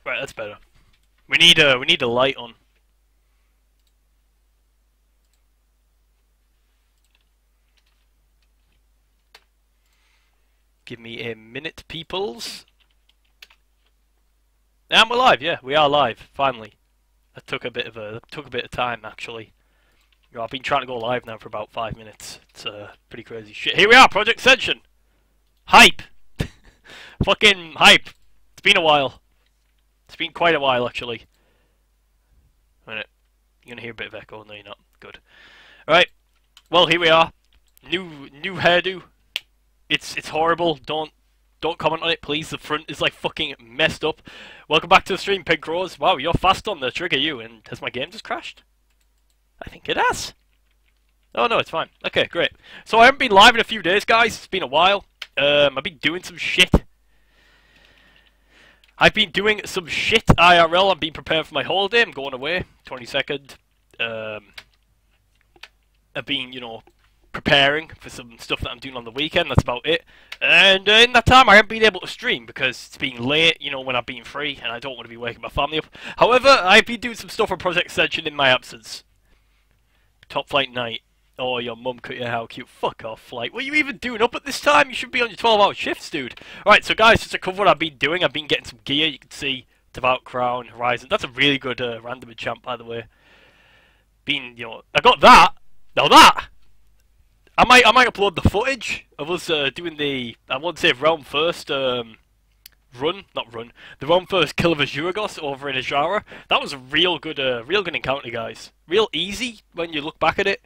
Right, that's better. We need a light on. Give me a minute, peoples. And we're live. Yeah, we are live. Finally, that took a bit of time actually. You know, I've been trying to go live now for about 5 minutes. It's pretty crazy shit. Here we are, Project Ascension. Hype. Fucking hype. It's been a while. It's been quite a while actually. A minute. You're gonna hear a bit of echo. No, you're not. Good. All right. Well, here we are. New hairdo. It's horrible. Don't comment on it, please. The front is like fucking messed up. Welcome back to the stream, Pink Rose. Wow, you're fast on the trigger, you. And has my game just crashed? I think it has. Oh no, it's fine. Okay, great. So I haven't been live in a few days, guys. It's been a while. I've been doing some shit. IRL. I'm being prepared for my holiday. I'm going away, 22nd. I've been, you know, preparing for some stuff that I'm doing on the weekend. That's about it. And in that time, I haven't been able to stream because it's been late, you know, when I've been free, and I don't want to be waking my family up. However, I've been doing some stuff on Project Ascension in my absence. Top Flight Night. Oh, your mum cut your hair, how cute. Fuck off, Flight. What are you even doing up at this time? You should be on your 12-hour shifts, dude. Alright, so guys, just to cover what I've been doing, I've been getting some gear. You can see Devout Crown, Horizon. That's a really good random enchant, by the way. You know, I got that. Now that! I might upload the footage of us doing the, I won't say Realm First, the Realm First Kill of Azuragos over in Azara. That was a real good encounter, guys. Real easy when you look back at it.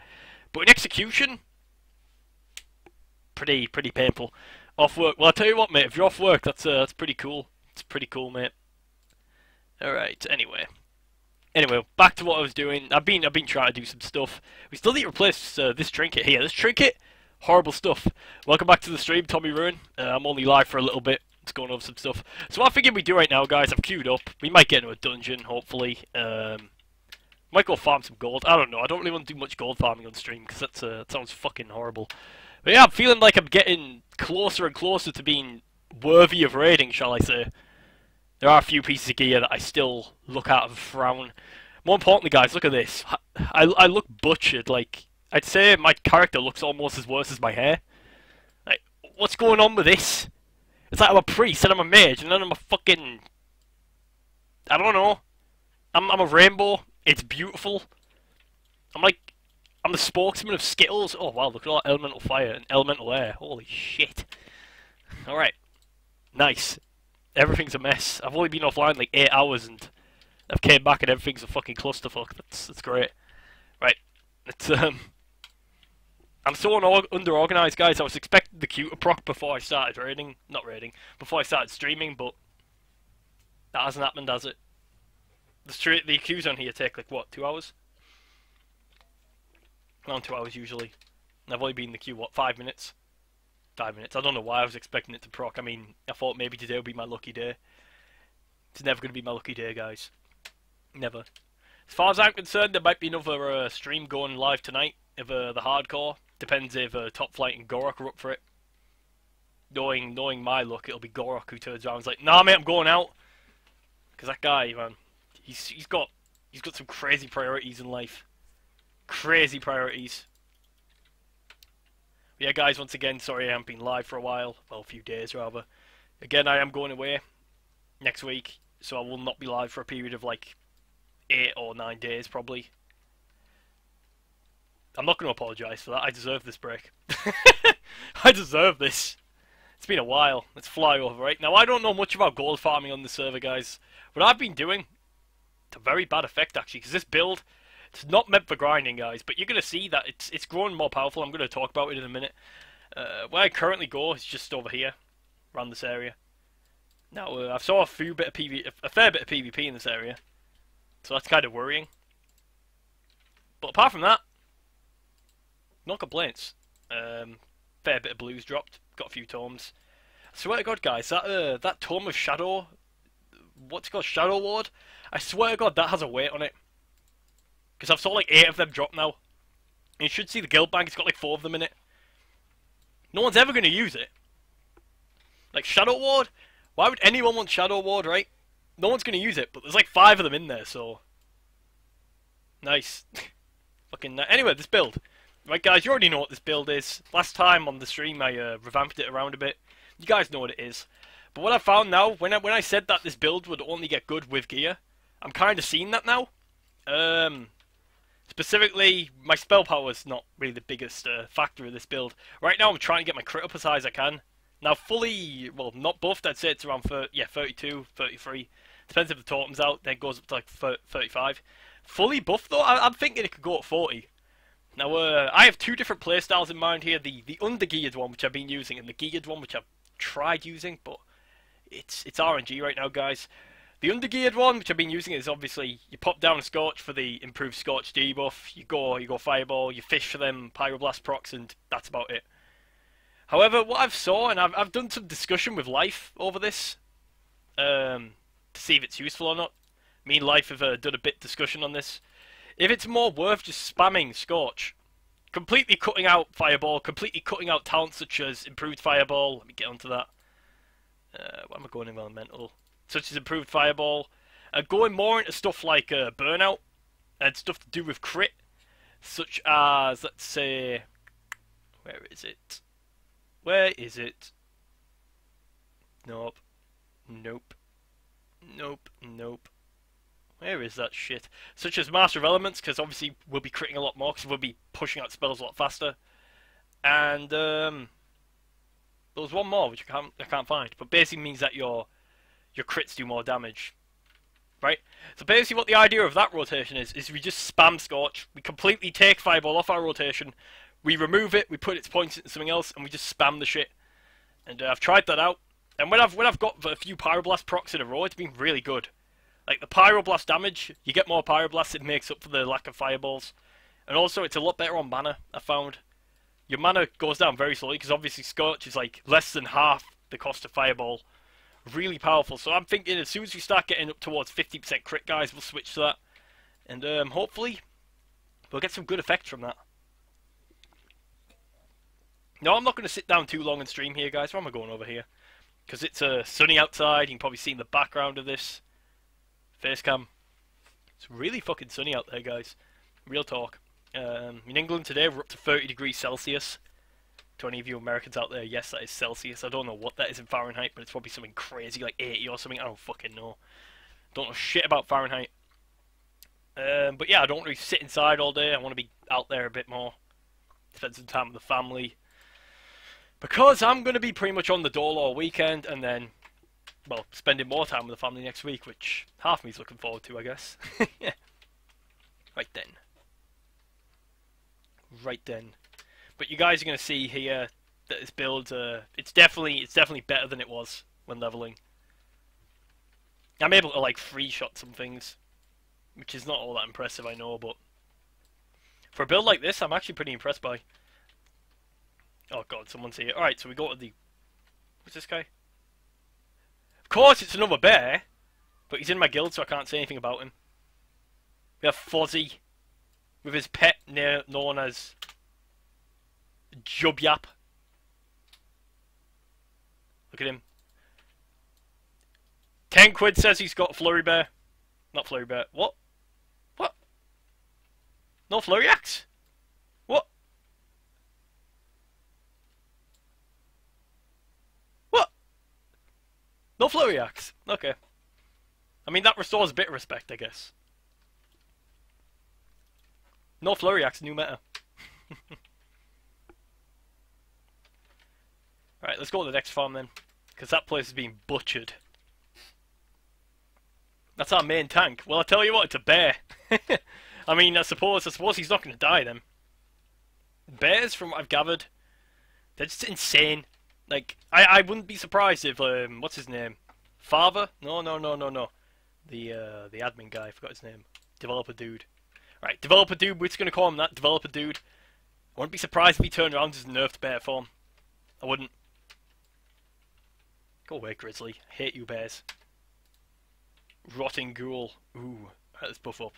But in execution, pretty painful. Off work. Well, I'll tell you what, mate. If you're off work, that's pretty cool. It's pretty cool, mate. All right. Anyway, back to what I was doing. I've been trying to do some stuff. We still need to replace this trinket here. This trinket, horrible stuff. Welcome back to the stream, Tommy Ruin. I'm only live for a little bit. It's going over some stuff. So what I figured we do right now, guys. I've queued up. We might get into a dungeon, hopefully. Might go farm some gold. I don't know. I don't really want to do much gold farming on stream because that sounds fucking horrible. But yeah, I'm feeling like I'm getting closer and closer to being worthy of raiding, shall I say. There are a few pieces of gear that I still look at and frown. More importantly, guys, look at this. I look butchered. Like, I'd say my character looks almost as worse as my hair. Like, what's going on with this? It's like I'm a priest and I'm a mage and then I'm a fucking... I don't know. I'm a rainbow. It's beautiful. I'm the spokesman of Skittles. Oh wow, look at all that elemental fire and elemental air. Holy shit. Alright. Nice. Everything's a mess. I've only been offline like 8 hours and I've came back and everything's a fucking clusterfuck. That's great. Right. It's I'm so under-organised, guys. I was expecting the queue to proc before I started raiding. Not raiding. Before I started streaming, but that hasn't happened, has it? The queues on here take like what, 2 hours? Around 2 hours usually. And I've only been in the queue, what, 5 minutes? 5 minutes. I don't know why I was expecting it to proc. I mean, I thought maybe today would be my lucky day. It's never going to be my lucky day, guys. Never. As far as I'm concerned, there might be another stream going live tonight of the hardcore. Depends if Top Flight and Gorok are up for it. Knowing my luck, it'll be Gorok who turns around and is like, nah, mate, I'm going out. Because that guy, man, he's got some crazy priorities in life. Crazy priorities. But yeah, guys, once again, sorry I haven't been live for a while. Well, a few days, rather. Again, I am going away next week, so I will not be live for a period of like 8 or 9 days, probably. I'm not going to apologise for that. I deserve this break. I deserve this. It's been a while. Let's fly over, right? Now, I don't know much about gold farming on the server, guys. What I've been doing, to very bad effect, actually, because this build, it's not meant for grinding, guys, but you're going to see that it's growing more powerful. I'm going to talk about it in a minute. Where I currently go is just over here, around this area. Now, I've saw a fair bit of PvP in this area, so that's kind of worrying. But apart from that, no complaints. Fair bit of blues dropped. Got a few tomes. I swear to God, guys, that tome of Shadow, what's it called, Shadow Ward? I swear to God, that has a weight on it. Because I've saw like 8 of them drop now. And you should see the guild bank, it's got like 4 of them in it. No one's ever going to use it. Like, Shadow Ward? Why would anyone want Shadow Ward, right? no one's going to use it, but there's like 5 of them in there, so... Nice. Fucking anyway, this build. Right, guys, you already know what this build is. Last time on the stream, I revamped it around a bit. You guys know what it is. But what I found now, when I said that this build would only get good with gear, I'm kind of seeing that now. Specifically, my spell power is not really the biggest factor of this build. Right now, I'm trying to get my crit up as high as I can. Now, fully, well, not buffed, I'd say it's around 32, 33. Depends if the totem's out, then it goes up to like 35. Fully buffed, though, I'm thinking it could go at 40. Now, I have 2 different playstyles in mind here. The under-geared one, which I've been using, and the geared one, which I've tried using, but it's RNG right now, guys. The under-geared one, which I've been using, is obviously you pop down a Scorch for the improved Scorch debuff, you go Fireball, you fish for them Pyroblast procs, and that's about it. However, what I've saw, and I've done some discussion with Life over this, to see if it's useful or not. Me and Life have done a bit discussion on this. If it's more worth just spamming Scorch, completely cutting out Fireball, completely cutting out talents such as improved Fireball, let me get onto that. What am I going environmental? Such as improved Fireball, going more into stuff like Burnout, and stuff to do with crit, such as, let's say, where is it? Where is it? Nope. Nope. Nope. Nope. Where is that shit? Such as Master of Elements, because obviously we'll be critting a lot more, because we'll be pushing out spells a lot faster. And there was one more which I can't find, but basically means that your crits do more damage, right? So basically, what the idea of that rotation is we just spam Scorch, we completely take Fireball off our rotation, we remove it, we put its points into something else, and we just spam the shit. And I've tried that out, and when I've got a few Pyroblast procs in a row, it's been really good. Like, the Pyroblast damage, you get more Pyroblasts, it makes up for the lack of Fireballs. And also, it's a lot better on mana, I found. Your mana goes down very slowly, because obviously Scorch is like less than half the cost of Fireball. Really powerful, so I'm thinking as soon as we start getting up towards 50% crit, guys, we'll switch to that. And hopefully, we'll get some good effects from that. No, I'm not going to sit down too long and stream here, guys. Why am I going over here? Because it's sunny outside, you can probably see in the background of this facecam. It's really fucking sunny out there, guys. Real talk. In England today, we're up to 30 degrees Celsius. To any of you Americans out there, yes, that is Celsius. I don't know what that is in Fahrenheit, but it's probably something crazy, like 80 or something. I don't fucking know. Don't know shit about Fahrenheit. But yeah, I don't really sit inside all day. I want to be out there a bit more. Spend some time with the family. Because I'm going to be pretty much on the dole all weekend, and then, well, spending more time with the family next week, which half me's looking forward to, I guess. Yeah. Right then. Right then. But you guys are going to see here that this build, it's definitely better than it was when leveling. I'm able to like free shot some things, which is not all that impressive, I know, but for a build like this, I'm actually pretty impressed by. Oh god, someone's here. Alright, so we go to the... What's this guy? Of course it's another bear, but he's in my guild, so I can't say anything about him. We have Fozzie, with his pet known as Jubyap. Look at him. 10 quid says he's got Flurry Bear. Not Flurry Bear. What? What? No Flurry Axe? What? What? No Flurry Axe. Okay. I mean, that restores a bit of respect, I guess. No Flurry Axe, new meta. Right, let's go to the next farm then, because that place is being butchered. That's our main tank. Well, I tell you what, it's a bear. I mean, I suppose he's not going to die then. Bears, from what I've gathered, they're just insane. Like, I wouldn't be surprised if what's his name? Father? No. The admin guy, I forgot his name. Developer dude. Right, developer dude. We're just going to call him that. Developer dude. I wouldn't be surprised if he turned around and just nerfed bear form. I wouldn't. Go away, Grizzly. I hate you, bears. Rotting Ghoul. Ooh. Right, let's buff up.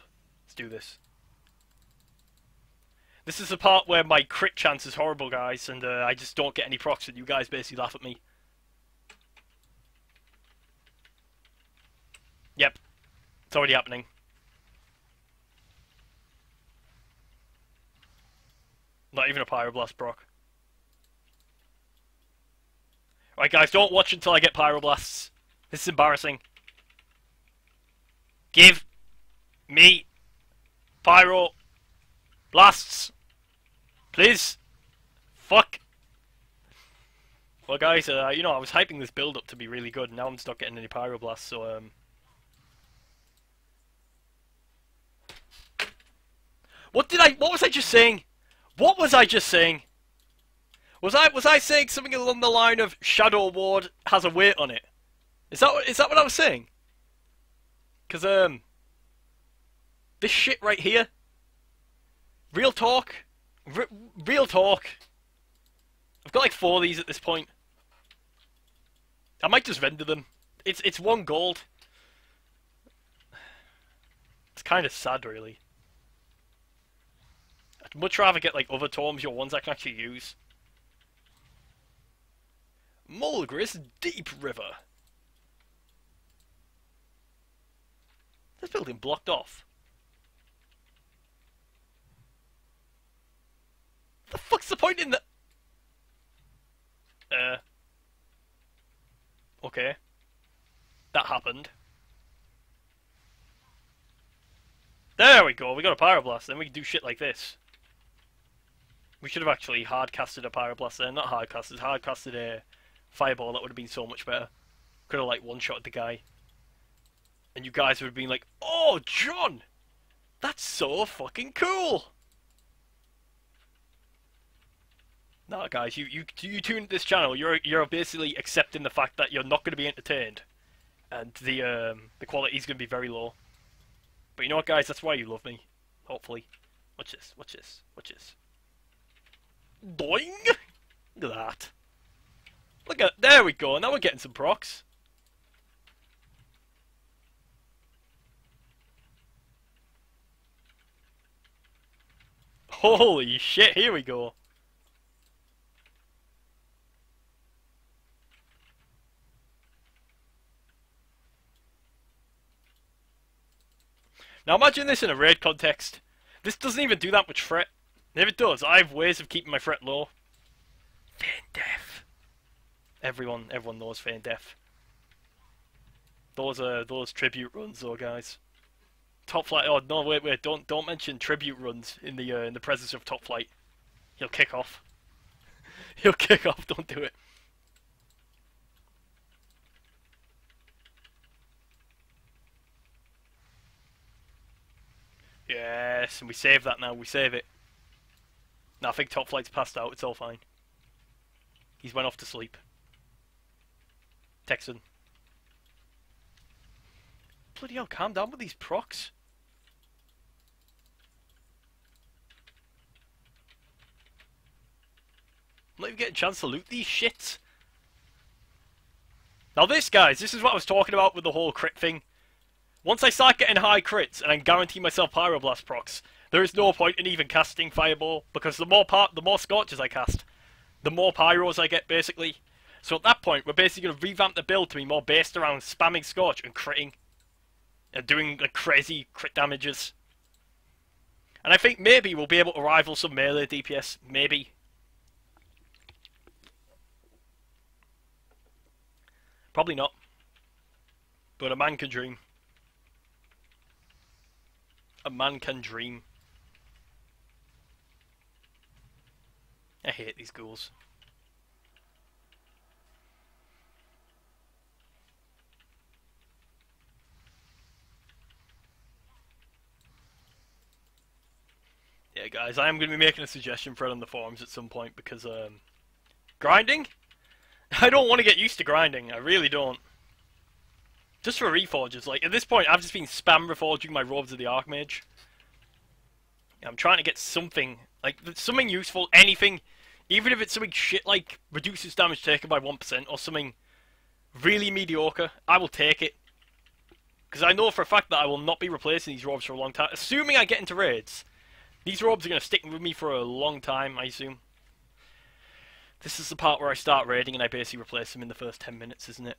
Let's do this. This is the part where my crit chance is horrible, guys, and I just don't get any procs, and you guys basically laugh at me. Yep. It's already happening. Not even a Pyroblast proc. Right, guys, don't watch until I get Pyroblasts. This is embarrassing. Give me Pyro Blasts. Please. Fuck. Well, guys, you know, I was hyping this build up to be really good, and now I'm just not getting any Pyroblasts, so, what was I just saying? What was I just saying? Was I saying something along the line of Shadow Ward has a weight on it? Is that what I was saying? Cause this shit right here. Real talk. Real talk. I've got like 4 of these at this point. I might just render them. It's 1 gold. It's kind of sad, really. I'd much rather get like other tomes, your ones I can actually use. Mulgris Deep River. This building blocked off. What the fuck's the point in that? Okay. That happened. There we go, we got a Pyroblast, then we can do shit like this. We should have actually hard-casted a Pyroblast there, not hard-casted, hard-casted a Fireball, that would have been so much better. Could have like one-shot the guy. And you guys would have been like, oh, John! That's so fucking cool! Nah, guys, you tune into this channel, you're basically accepting the fact that you're not going to be entertained. And the quality is going to be very low. But you know what, guys, that's why you love me. Hopefully. Watch this, watch this, watch this. Doing! Look at that. Look at, there we go, now we're getting some procs. Holy shit, here we go. Now imagine this in a raid context. This doesn't even do that much threat. And if it does, I have ways of keeping my threat low. Feign death. Everyone knows Feign death. Those tribute runs though, guys. Top flight. Oh no, wait! Don't mention tribute runs in the presence of top flight. He'll kick off. He'll kick off. Don't do it. Yes, and we save that now. We save it. No, I think top flight's passed out. It's all fine. He's went off to sleep. Texan. Bloody hell! Calm down with these procs. I'm not even getting a chance to loot these shits. Now this, guys, this is what I was talking about with the whole crit thing. Once I start getting high crits and I guarantee myself Pyroblast procs, there is no point in even casting Fireball, because the more Scorches I cast, the more Pyros I get, basically. So at that point, we're basically going to revamp the build to be more based around spamming Scorch and critting. And doing the crazy crit damages. And I think maybe we'll be able to rival some melee DPS. Maybe. Probably not. But a man can dream. A man can dream. I hate these ghouls. Yeah, guys, I am going to be making a suggestion thread on the forums at some point because, grinding? I don't want to get used to grinding, I really don't. Just for reforges, like, at this point, I've just been spam reforging my Robes of the Archmage. I'm trying to get something, like, something useful, anything, even if it's something shit like reduces damage taken by 1%, or something really mediocre, I will take it. Because I know for a fact that I will not be replacing these robes for a long time. Assuming I get into raids, these robes are going to stick with me for a long time, I assume. This is the part where I start raiding and I basically replace them in the first 10 minutes, isn't it?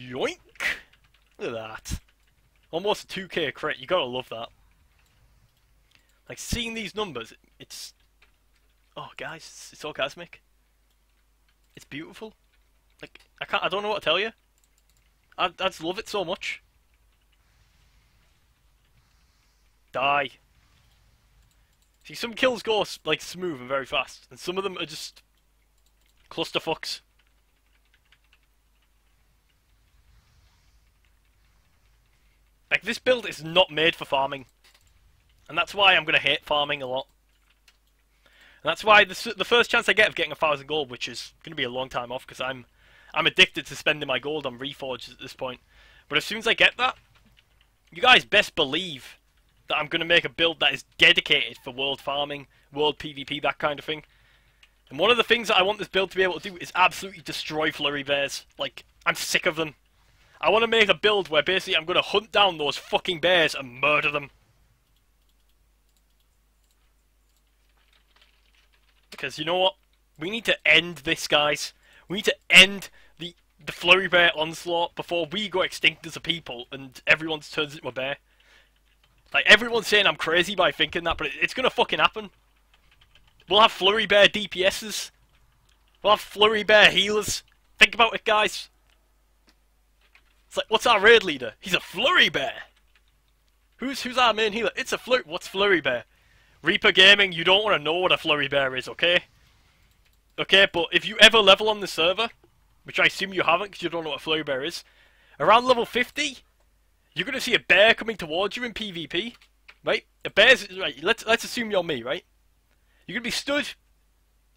Yoink! Look at that. Almost a 2k crit, you gotta love that. Like, seeing these numbers, it's... Oh, guys, it's orgasmic. It's beautiful. Like, I don't know what to tell you. I just love it so much. Die. See, some kills go, like, smooth and very fast, and some of them are just... clusterfucks. Like, this build is not made for farming. And that's why I'm going to hate farming a lot. And that's why the first chance I get of getting 1,000 gold, which is going to be a long time off, because I'm addicted to spending my gold on reforges at this point. But as soon as I get that, you guys best believe that I'm going to make a build that is dedicated for world farming, world PvP, that kind of thing. And one of the things that I want this build to be able to do is absolutely destroy flurry bears. Like, I'm sick of them. I want to make a build where basically I'm going to hunt down those fucking bears and murder them. Because you know what? We need to end this, guys. We need to end the flurry bear onslaught before we go extinct as a people and everyone turns into a bear. Like, everyone's saying I'm crazy by thinking that, but it's going to fucking happen. We'll have flurry bear DPSs. We'll have flurry bear healers. Think about it, guys. It's like, what's our raid leader? He's a flurry bear. Who's our main healer? It's a flurry. What's flurry bear? Reaper Gaming, you don't want to know what a flurry bear is, okay? Okay, but if you ever level on the server, which I assume you haven't because you don't know what a flurry bear is, around level 50, you're going to see a bear coming towards you in PvP, right? A bear's, right, let's assume you're me, right? You're going to be stood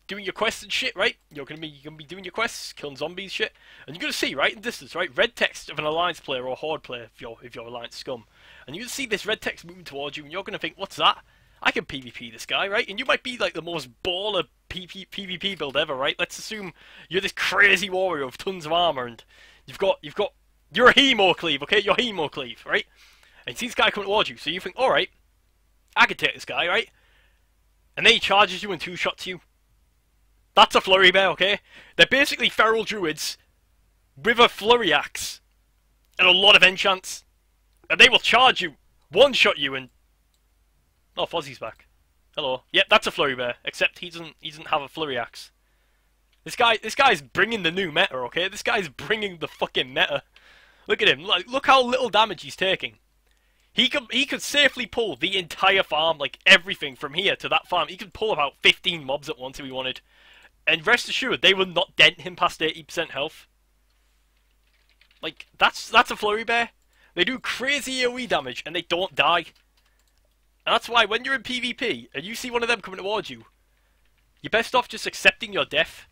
doing your quests and shit, right? You're going to be doing your quests, killing zombies, shit, and you're going to see, right, in distance, right, red text of an Alliance player or Horde player if you're Alliance scum, and you see this red text moving towards you, and you're going to think, what's that? I can PvP this guy, right? And you might be like the most baller PvP build ever, right? Let's assume you're this crazy warrior with tons of armor, and you're a hemo cleave, okay? You're hemo cleave, right? And you see this guy coming towards you, so you think, all right, I can take this guy, right? And then he charges you and two-shots you. That's a flurry bear, okay? They're basically feral druids with a flurry axe and a lot of enchants, and they will charge you, one-shot you, and oh, Fozzie's back. Hello. Yep, that's a flurry bear, except he doesn't have a flurry axe. This guy's bringing the new meta, okay? This guy's bringing the fucking meta. Look at him. Look how little damage he's taking. He could safely pull the entire farm, like everything from here to that farm. He could pull about 15 mobs at once if he wanted. And rest assured, they will not dent him past 80% health. Like, that's a flurry bear. They do crazy AoE damage and they don't die. And that's why when you're in PvP and you see one of them coming towards you, you're best off just accepting your death.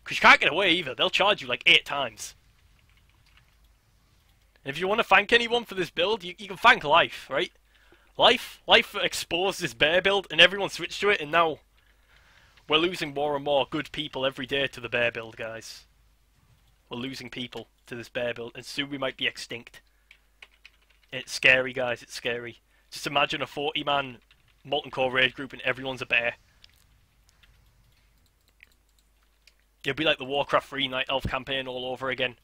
Because you can't get away either. They'll charge you like 8 times. And if you want to thank anyone for this build, you can thank Life, right? Life exposed this bear build and everyone switched to it, and now we're losing more and more good people every day to the bear build, guys. We're losing people to this bear build, and soon we might be extinct. It's scary, guys, it's scary. Just imagine a 40-man Molten Core raid group and everyone's a bear. It'll be like the Warcraft 3 Night Elf campaign all over again.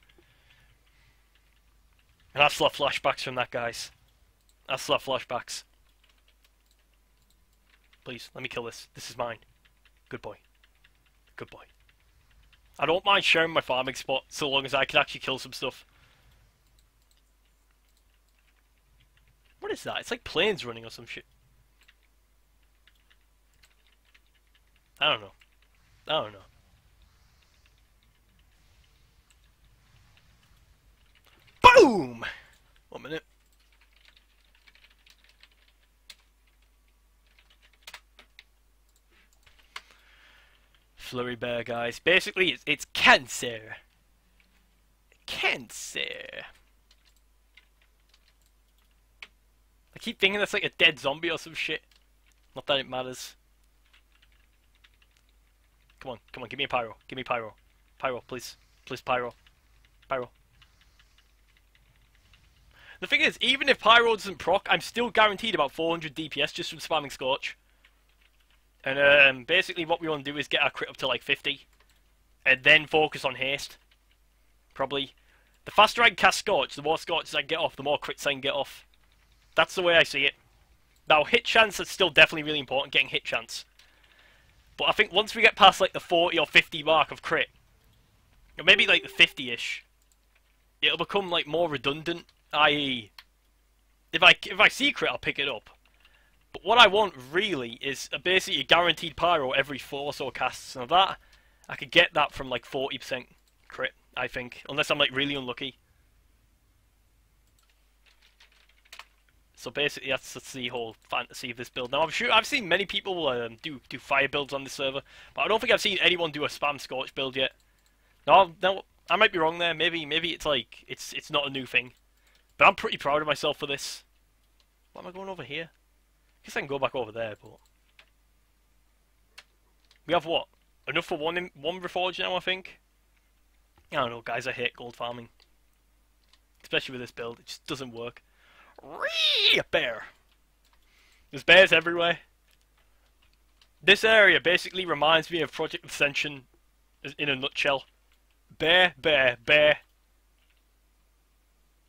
And I still have flashbacks from that, guys. I still have flashbacks. Please, let me kill this. This is mine. Good boy. Good boy. I don't mind sharing my farming spot so long as I can actually kill some stuff. What is that? It's like planes running or some shit. I don't know. I don't know. Boom! 1 minute. Flurry bear, guys. Basically, it's cancer. Cancer. I keep thinking that's like a dead zombie or some shit. Not that it matters. Come on, give me a pyro. Give me pyro. Pyro, please. Please, pyro. Pyro. The thing is, even if pyro doesn't proc, I'm still guaranteed about 400 DPS just from spamming Scorch. And basically what we want to do is get our crit up to like 50. And then focus on haste. Probably. The faster I can cast Scorch, the more Scorches I can get off, the more crits I can get off. That's the way I see it. Now, hit chance is still definitely really important, getting hit chance. But I think once we get past like the 40 or 50 mark of crit, or maybe like the 50-ish, it'll become like more redundant, i.e. if I see crit, I'll pick it up. But what I want really is basically a guaranteed pyro every 4 or so casts. Now that, I could get that from like 40% crit, I think, unless I'm like really unlucky. So basically, that's the whole fantasy of this build. Now, I'm sure I've seen many people do fire builds on this server, but I don't think I've seen anyone do a spam Scorch build yet. No, I might be wrong there. Maybe it's like it's not a new thing, but I'm pretty proud of myself for this. Why am I going over here? I guess I can go back over there, but we have what? Enough for one reforge now, I think. I don't know, guys. I hate gold farming, especially with this build. It just doesn't work. Bear. There's bears everywhere. This area basically reminds me of Project Ascension in a nutshell. Bear, bear, bear.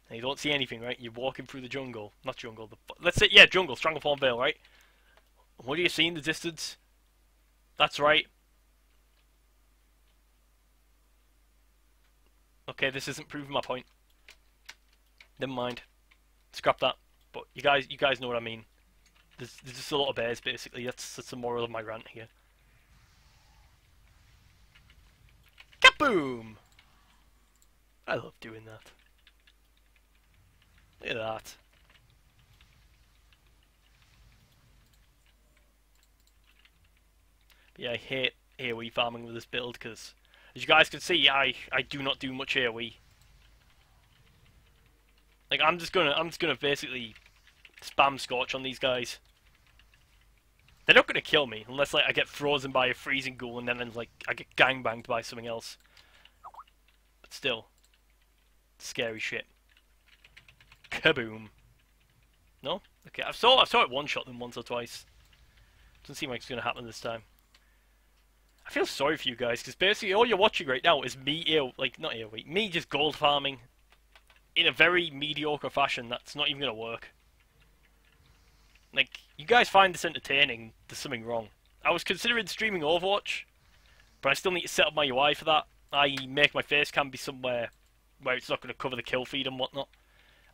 Now you don't see anything, right? You're walking through the jungle. Not jungle. Let's say, yeah, jungle. Stranglethorn Vale, right? What do you see in the distance? That's right. Okay, this isn't proving my point. Never mind. Scrap that. But you guys know what I mean. There's just a lot of bears, basically. That's the moral of my rant here. Kaboom! I love doing that. Look at that. But yeah, I hate AoE farming with this build because, as you guys can see, I do not do much AoE. Like I'm just gonna basically spam Scorch on these guys. They're not gonna kill me unless like I get frozen by a freezing ghoul and then like I get gangbanged by something else. But still, scary shit. Kaboom. No? Okay, I saw it one shot them once or twice. Doesn't seem like it's gonna happen this time. I feel sorry for you guys because basically all you're watching right now is me me just gold farming in a very mediocre fashion. That's not even going to work. Like, you guys find this entertaining, there's something wrong. I was considering streaming Overwatch, but I still need to set up my UI for that. I make my face cam be somewhere where it's not going to cover the kill feed and whatnot.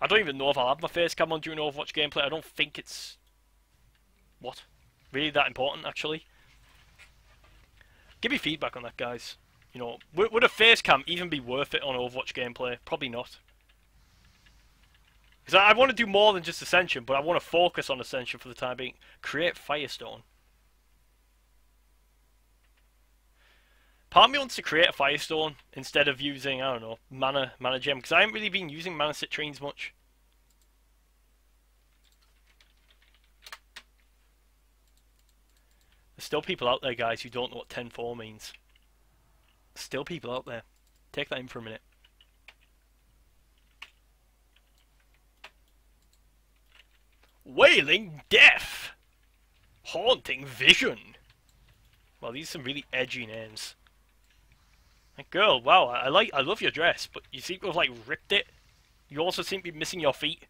I don't even know if I'll have my face cam on during Overwatch gameplay. I don't think it's... what? Really that important, actually? Give me feedback on that, guys. You know, would a face cam even be worth it on Overwatch gameplay? Probably not. Because I want to do more than just Ascension, but I want to focus on Ascension for the time being. Create Firestone. Part of me wants to create a Firestone instead of using, I don't know, mana gem, because I haven't really been using mana citrines much. There's still people out there, guys, who don't know what 10-4 means. There's still people out there. Take that in for a minute. Wailing Death! Haunting Vision! Well, these are some really edgy names. Like, girl, wow, I love your dress, but you seem to have, like, ripped it. You also seem to be missing your feet.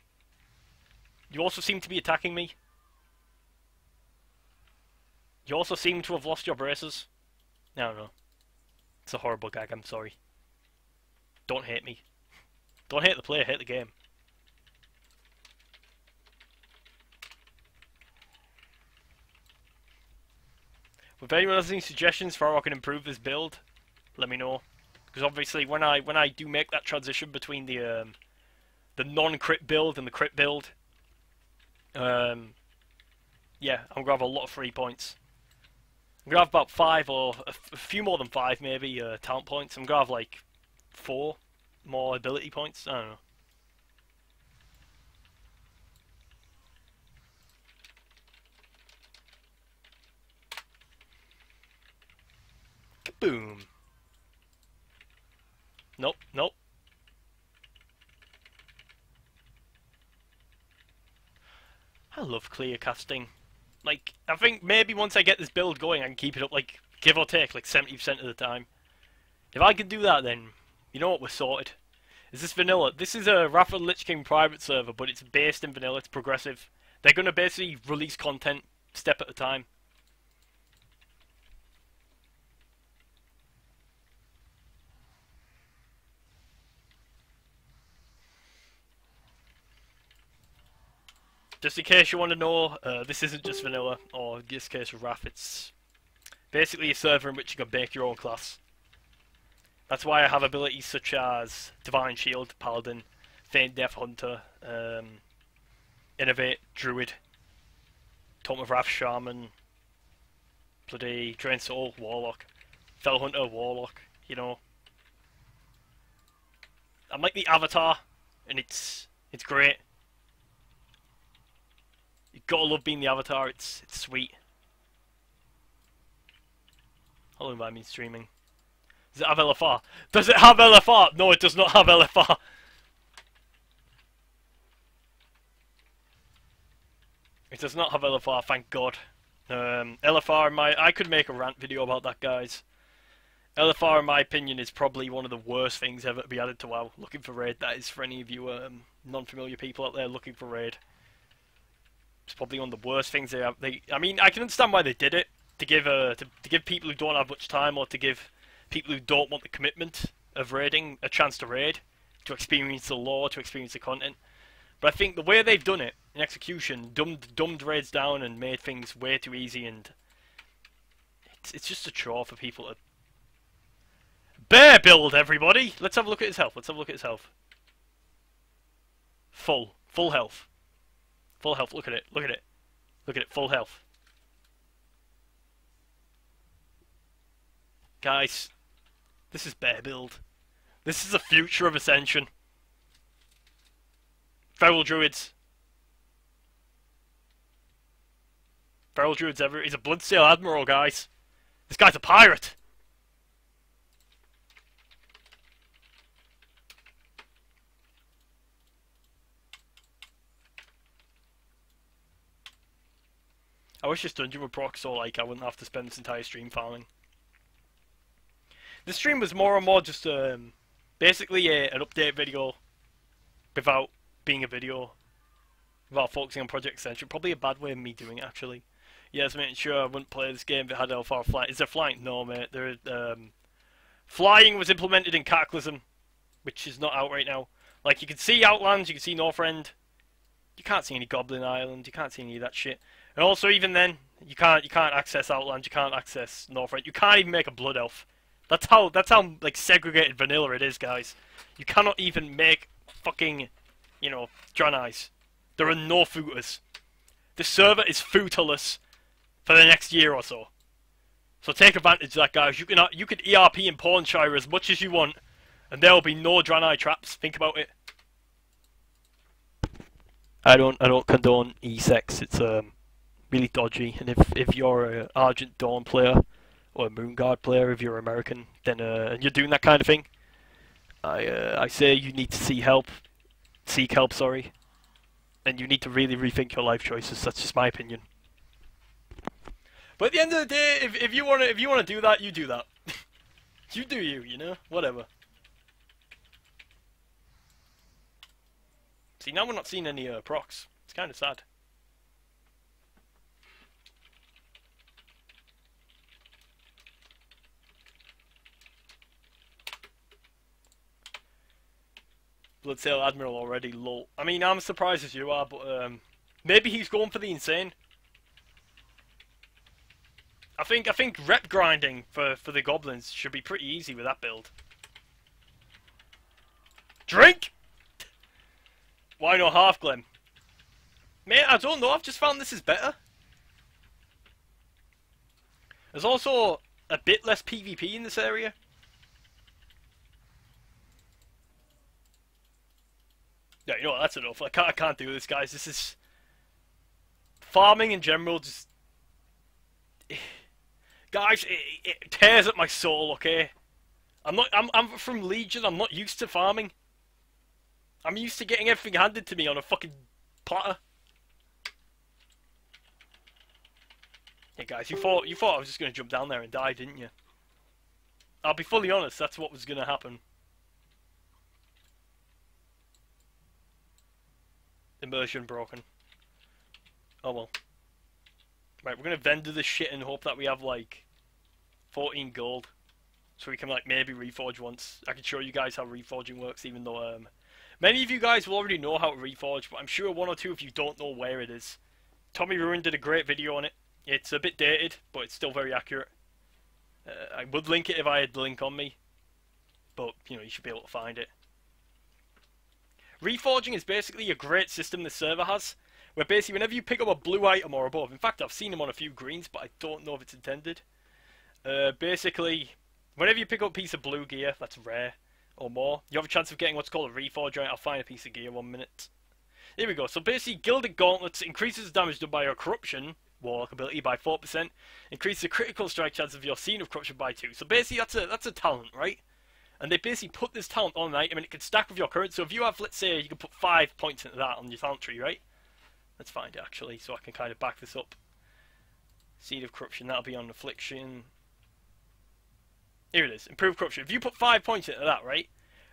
You also seem to be attacking me. You also seem to have lost your braces. I don't know. It's a horrible gag, I'm sorry. Don't hate me. Don't hate the player, hate the game. If anyone has any suggestions for how I can improve this build, let me know. Because obviously, when I do make that transition between the non-crit build and the crit build, yeah, I'm gonna have a lot of free points. I'm gonna have about 5 or a few more than 5 maybe talent points. I'm gonna have like 4 more ability points. I don't know. Boom. Nope, nope. I love clear casting. Like, I think maybe once I get this build going, I can keep it up, like, give or take, like 70% of the time. If I can do that, then you know what, we're sorted. Is this vanilla? This is a Wrath of the Lich King private server, but it's based in vanilla. It's progressive. They're going to basically release content step at a time. Just in case you want to know, this isn't just vanilla, or in this case with Wrath, it's basically a server in which you can make your own class. That's why I have abilities such as Divine Shield, Paladin, Feign Death Hunter, Innovate, Druid, Tome of Wrath, Shaman, bloody Drain Soul, Warlock, Fell Hunter, Warlock, you know. I'm like the Avatar, and it's great. You gotta love being the Avatar, it's sweet. How long have I been streaming? Does it have LFR? Does it have LFR? No, it does not have LFR. It does not have LFR, thank God. LFR, I could make a rant video about that, guys. LFR, in my opinion, is probably one of the worst things ever to be added to WoW. Looking for raid, that is for any of you non-familiar people out there looking for raid. It's probably one of the worst things they have. I mean, I can understand why they did it to give people who don't have much time, or to give people who don't want the commitment of raiding a chance to raid, to experience the lore, to experience the content. But I think the way they've done it in execution, dumbed raids down and made things way too easy, and it's just a chore for people to bear build. Everybody, let's have a look at his health. Let's have a look at his health. Full health. Full health, look at it, look at it. Look at it, full health. Guys, this is bear build. This is the future of Ascension. Feral Druids. Feral Druids he's a Bloodsail Admiral, guys. This guy's a pirate. I wish this dungeon would proc so like I wouldn't have to spend this entire stream farming. This stream was more and more just basically an update video without being a video, without focusing on Project Ascension. Probably a bad way of me doing it, actually. Yes, making sure I wouldn't play this game if it had LFR flying. Is there flying? No, mate. Flying was implemented in Cataclysm, which is not out right now. Like, you can see Outlands, you can see Northrend. You can't see any Goblin Island, you can't see any of that shit. And also, even then, you can't access Outlands, you can't access Northrend. You can't even make a Blood Elf. That's how like segregated vanilla it is, guys. You cannot even make fucking, you know, Draenei's. There are no footers. The server is footerless for the next year or so. So take advantage of that, guys. You can ERP and Pawnshire as much as you want, and there will be no Draenei traps. Think about it. I don't condone e-sex. It's really dodgy, and if you're an Argent Dawn player or a Moonguard player, if you're American, then and you're doing that kind of thing, I say you need to seek help, sorry, and you need to really rethink your life choices. That's just my opinion. But at the end of the day, if you wanna do that, you do that. You do you know, whatever. See, now we're not seeing any procs. It's kind of sad. Bloodsail Admiral already, lol. I mean, I'm as surprised as you are, but maybe he's going for the insane. I think rep grinding for the goblins should be pretty easy with that build. Drink! Why not half Glen? Mate, I don't know, I've just found this is better. There's also a bit less PvP in this area. Yeah, you know what, that's enough. I can't do this, guys. This is... farming in general just... Guys, it tears at my soul, okay? I'm from Legion, I'm not used to farming. I'm used to getting everything handed to me on a fucking platter. Hey guys, you thought I was just gonna jump down there and die, didn't you? I'll be fully honest, that's what was gonna happen. conversion broken. Oh well. Right, we're gonna vendor this shit and hope that we have like 14 gold. So we can like maybe reforge once. I can show you guys how reforging works, even though many of you guys will already know how to reforge, but I'm sure one or two of you don't know where it is. Tommy Ruin did a great video on it. It's a bit dated, but it's still very accurate. I would link it if I had the link on me, but you know, you should be able to find it. Reforging is basically a great system the server has, where basically whenever you pick up a blue item or above, in fact I've seen them on a few greens, but I don't know if it's intended. Basically, whenever you pick up a piece of blue gear that's rare or more, you have a chance of getting what's called a reforge. Right, I'll find a piece of gear 1 minute. Here we go. So basically, Gilded Gauntlets increases damage done by your Corruption Warlock ability by 4%, increases the critical strike chance of your Scene of Corruption by 2. So basically, that's a talent, right? And they basically put this talent on an item, and it can stack with your current. So if you have, let's say, you can put 5 points into that on your talent tree, right? Let's find it actually, so I can kind of back this up. Seed of Corruption, that'll be on Affliction. Here it is, Improved Corruption. If you put 5 points into that, right,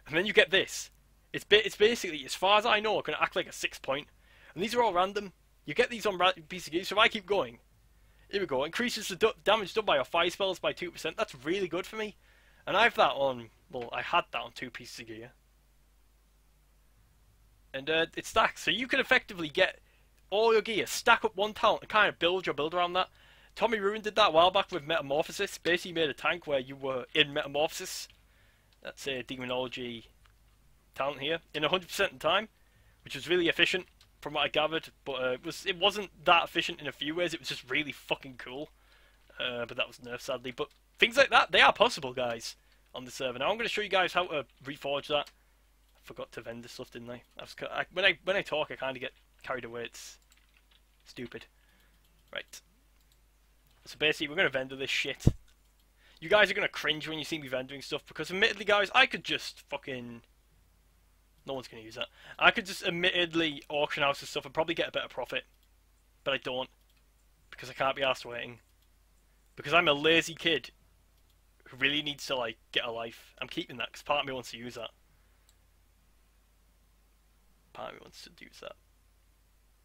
and then you get this, it's basically, as far as I know, going to act like a 6 point. And these are all random. You get these on piece of gear, so if I keep going, here we go, increases the damage done by your fire spells by 2%. That's really good for me. And I have that on, well, I had that on 2 pieces of gear. And it stacks, so you can effectively get all your gear, stack up one talent, and kind of build your build around that. Tommy Ruin did that a while back with Metamorphosis. Basically made a tank where you were in Metamorphosis. That's a Demonology talent here, in 100% of the time, which was really efficient from what I gathered, but it wasn't that efficient in a few ways. It was just really fucking cool, but that was nerfed sadly. But things like that, they are possible, guys, on the server. Now I'm going to show you guys how to reforge that. I forgot to vendor stuff, didn't I? When I talk, I kind of get carried away. It's stupid. Right. So basically, we're going to vendor this shit. You guys are going to cringe when you see me vendoring stuff, because admittedly, guys, I could just fucking... No one's going to use that. I could just admittedly auction house this stuff and probably get a better profit. But I don't. Because I can't be asked waiting. Because I'm a lazy kid who really needs to, like, get a life. I'm keeping that because part of me wants to use that. Part of me wants to use that.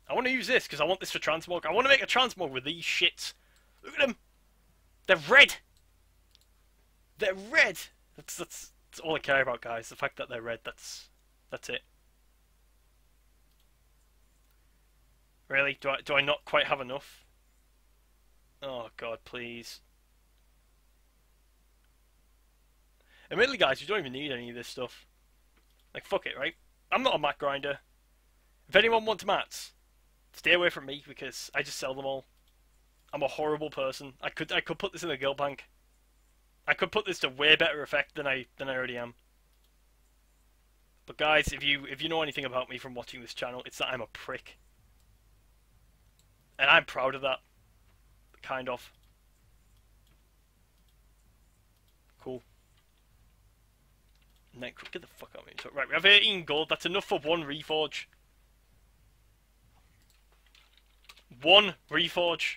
I want to use this because I want this for transmog. I want to make a transmog with these shits. Look at them. They're red. They're red. That's all I care about, guys. The fact that they're red. That's it. Really? Do I not quite have enough? Oh god, please. Admittedly, guys, you don't even need any of this stuff. Like, fuck it, right? I'm not a mat grinder. If anyone wants mats, stay away from me because I just sell them all. I'm a horrible person. I could put this in a guild bank. I could put this to way better effect than I already am. But guys, if you know anything about me from watching this channel, it's that I'm a prick. And I'm proud of that. Kind of. Cool. Get the fuck out of me. So, right, we have 18 gold. That's enough for one reforge. One reforge.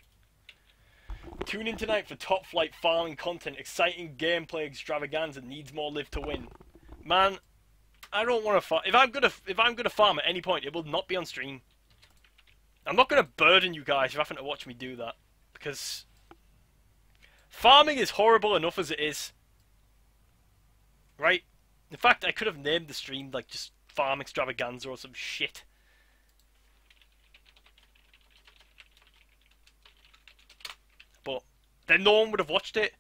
Tune in tonight for top flight farming content, exciting gameplay extravaganza, needs more live to win. Man, I don't want to farm. If I'm gonna farm at any point, it will not be on stream. I'm not gonna burden you guys with having to watch me do that, because farming is horrible enough as it is. Right? In fact, I could have named the stream like just farm extravaganza or some shit. But then no one would have watched it.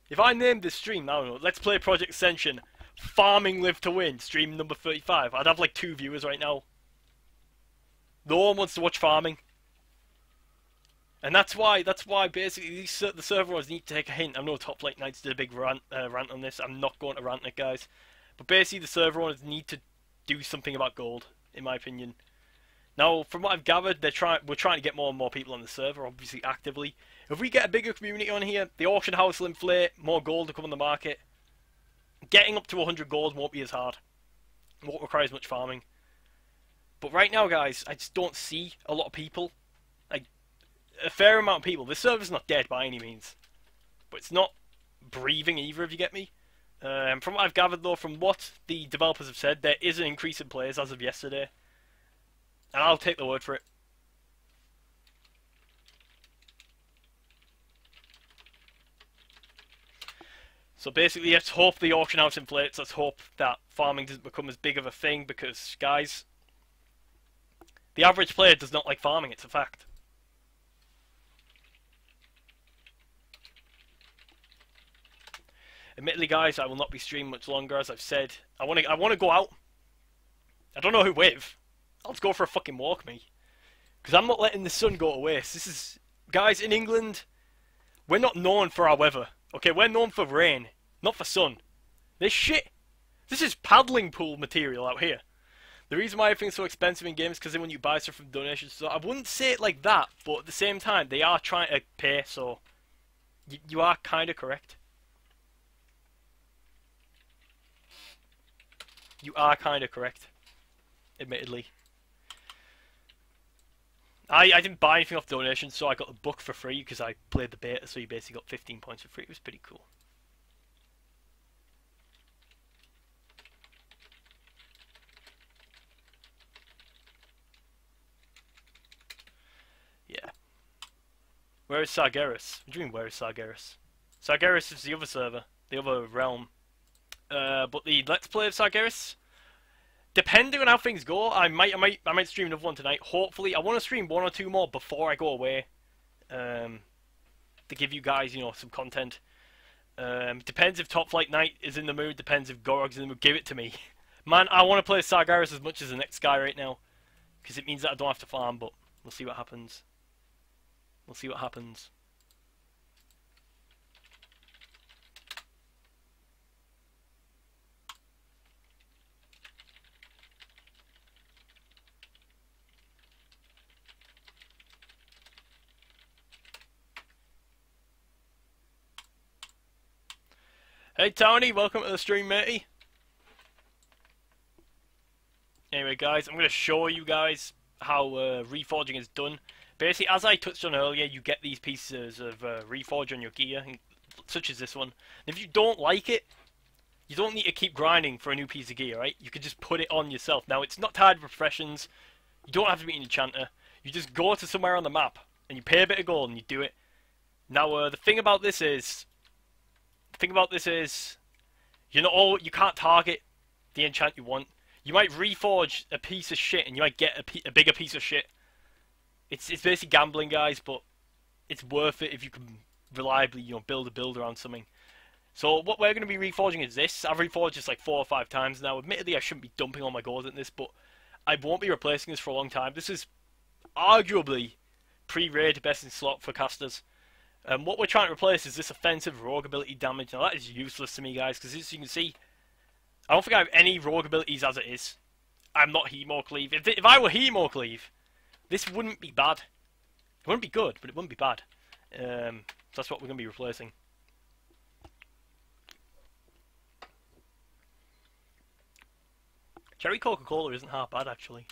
If I named this stream, I don't know, Let's Play Project Ascension, Farming Live to Win, stream number 35, I'd have like 2 viewers right now. No one wants to watch farming. And that's why basically the servers need to take a hint. I know Top Flight Knights did a big rant on this. I'm not going to rant it, guys. But basically the server owners need to do something about gold, in my opinion. Now, from what I've gathered, we're trying to get more and more people on the server, obviously actively. If we get a bigger community on here, the auction house will inflate, more gold will come on the market. Getting up to 100 gold won't be as hard. It won't require as much farming. But right now, guys, I just don't see a lot of people. Like, a fair amount of people. This server's not dead by any means. But it's not breathing either, if you get me. From what I've gathered, though, from what the developers have said, there is an increase in players as of yesterday. And I'll take the word for it. So basically, let's hope the auction house inflates. Let's hope that farming doesn't become as big of a thing, because, guys, the average player does not like farming. It's a fact. Admittedly, guys, I will not be streaming much longer. As I've said, I want to go out. I don't know who with. I'll just go for a fucking walk, me, because I'm not letting the sun go to waste. This is, guys, in England, we're not known for our weather. Okay, we're known for rain, not for sun. This shit. This is paddling pool material out here. The reason why everything's so expensive in games is because when you buy stuff from donations, so I wouldn't say it like that, but at the same time, they are trying to pay, so you are kind of correct. You are kind of correct, admittedly. I didn't buy anything off donations, so I got the book for free because I played the beta, so you basically got 15 points for free. It was pretty cool. Yeah. Where is Sargeras? What do you mean, where is Sargeras? Sargeras is the other server, the other realm. But the Let's Play of Sargeras, depending on how things go, I might stream another one tonight. Hopefully, I want to stream one or two more before I go away, to give you guys, you know, some content. Depends if Top Flight Knight is in the mood. Depends if Gorog's in the mood. Give it to me, man. I want to play Sargeras as much as the next guy right now, because it means that I don't have to farm. But we'll see what happens. We'll see what happens. Hey Tony, welcome to the stream, matey. Anyway, guys, I'm going to show you guys how reforging is done. Basically, as I touched on earlier, you get these pieces of reforge on your gear, such as this one. And if you don't like it, you don't need to keep grinding for a new piece of gear, right? You can just put it on yourself. Now, it's not tied with professions. You don't have to be an enchanter. You just go to somewhere on the map, and you pay a bit of gold, and you do it. Now, the thing about this is, you can't target the enchant you want. You might reforge a piece of shit, and you might get a bigger piece of shit. It's basically gambling, guys, but it's worth it if you can reliably, you know, build a build around something. So what we're going to be reforging is this. I've reforged this like 4 or 5 times now. Admittedly, I shouldn't be dumping all my gold in this, but I won't be replacing this for a long time. This is arguably pre-raid best in slot for casters. What we're trying to replace is this offensive rogue ability damage. Now that is useless to me, guys, because as you can see, I don't think I have any rogue abilities as it is. I'm not Hemo Cleave. If I were Hemo Cleave, this wouldn't be bad. It wouldn't be good, but it wouldn't be bad. So that's what we're going to be replacing. Cherry Coca-Cola isn't half bad, actually.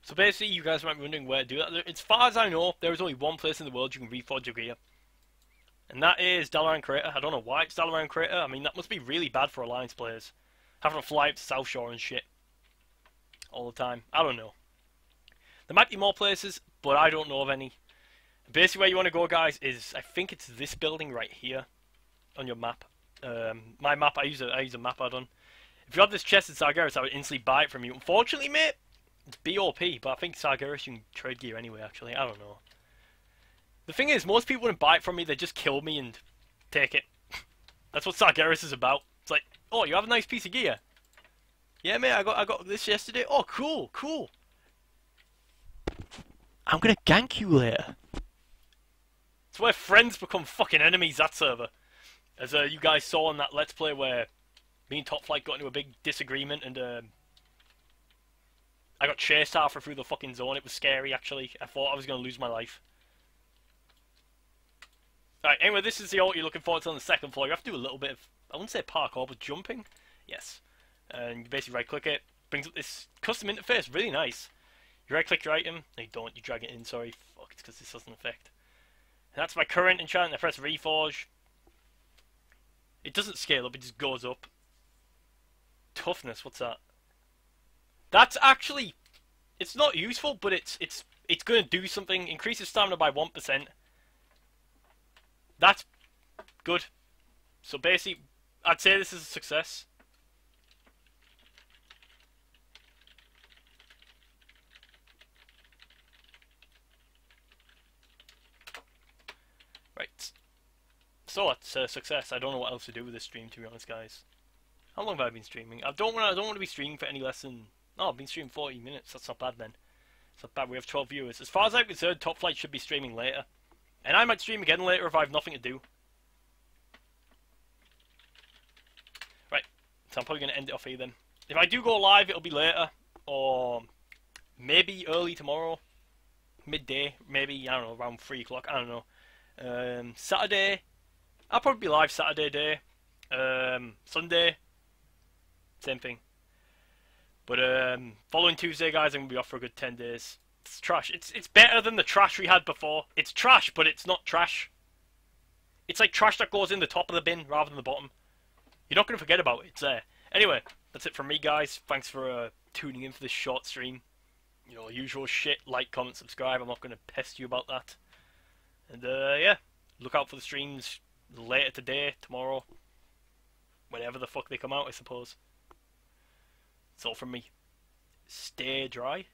So basically, you guys might be wondering where to do that. As far as I know, there is only one place in the world you can reforge your gear. And that is Dalaran Crater. I don't know why it's Dalaran Crater. I mean, that must be really bad for Alliance players. Having to fly up to South Shore and shit. All the time. I don't know. There might be more places, but I don't know of any. Basically, where you want to go, guys, is, I think it's this building right here on your map. My map, I use a map add-on. If you have this chest in Sargeras, I would instantly buy it from you. Unfortunately, mate, it's BOP, but I think Sargeras you can trade gear anyway, actually. I don't know. The thing is, most people wouldn't buy it from me, they just kill me and take it. That's what Sargeras is about. It's like, oh, you have a nice piece of gear. Yeah, mate, I got this yesterday. Oh, cool, cool. I'm gonna gank you later. It's where friends become fucking enemies, that server. As you guys saw on that Let's Play where me and Top Flight got into a big disagreement and I got chased halfway through the fucking zone. It was scary, actually. I thought I was going to lose my life. Alright, anyway, this is the ult you're looking for. It's on the second floor. You have to do a little bit of, I wouldn't say parkour, but jumping. Yes. And you basically right-click it. Brings up this custom interface. Really nice. You right-click your item. No, you don't. You drag it in. Sorry. Fuck, it's because this doesn't affect. That's my current enchantment. I press Reforge. It doesn't scale up, it just goes up. Toughness, what's that? That's actually... It's not useful, but it's going to do something. Increases stamina by 1%. That's good. So basically, I'd say this is a success. Right. So it's a success. I don't know what else to do with this stream, to be honest, guys. How long have I been streaming? I don't want to be streaming for any less than... Oh, I've been streaming 40 minutes. That's not bad then. It's not bad. We have 12 viewers. As far as I'm concerned, Top Flight should be streaming later. And I might stream again later if I have nothing to do. Right. So I'm probably going to end it off here then. If I do go live, it'll be later. Or maybe early tomorrow. Midday. Maybe, I don't know, around 3 o'clock. I don't know. Saturday. I'll probably be live Saturday day. Sunday. Same thing. But following Tuesday, guys, I'm going to be off for a good 10 days. It's trash. It's better than the trash we had before. It's trash, but it's not trash. It's like trash that goes in the top of the bin rather than the bottom. You're not going to forget about it. It's there. Anyway, that's it from me, guys. Thanks for tuning in for this short stream. You know, usual shit. Like, comment, subscribe. I'm not going to pest you about that. And, yeah. Look out for the streams later today, tomorrow. Whenever the fuck they come out, I suppose. That's all from me. Stay dry.